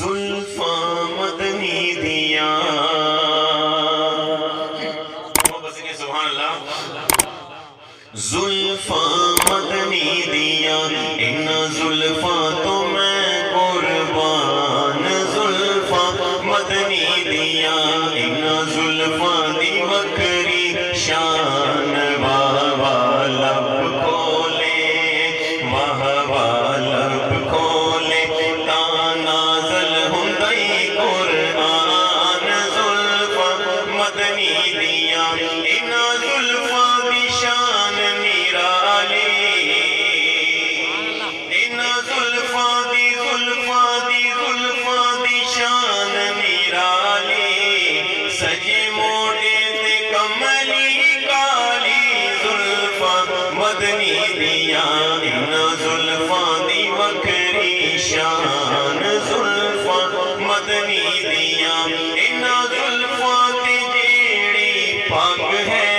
زلفاں مدنی دیا سبحان اللہ زلفاں مدنی دیا ان زلفاں تو میں قربان زلفاں مدنی دیا ان زلفاں دی وکری شان واہ واہ لب کھولے واہ واہ لب کھولے تا نازل ہندئی قرآن زلفاں مدنی دیا ان زلفاں دی شان نرالی ان زلفاں دی شان نرالی سجے موڑے تے کملی کالی زلفاں مدنی دیا ان زلفاں دی وکری شان زلفاں مدنی دیا ان زلفاں تے جیڑی پگ ہے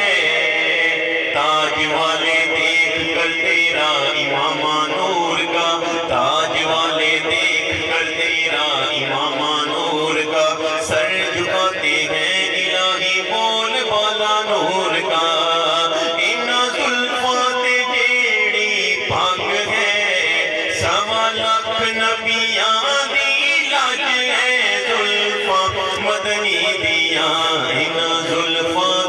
تاج والے دیکھ کر تیرا امام نور کا تاج والے دیکھ کر تیرا امام نور کا سر جھکاتے ہیں الہی بول بالا نور کا ان زلفاں تے جیڑی پگ ہے سوا لاکھ نبیاں دی لاج ہے زلفاں مدنی دیا ان زلفاں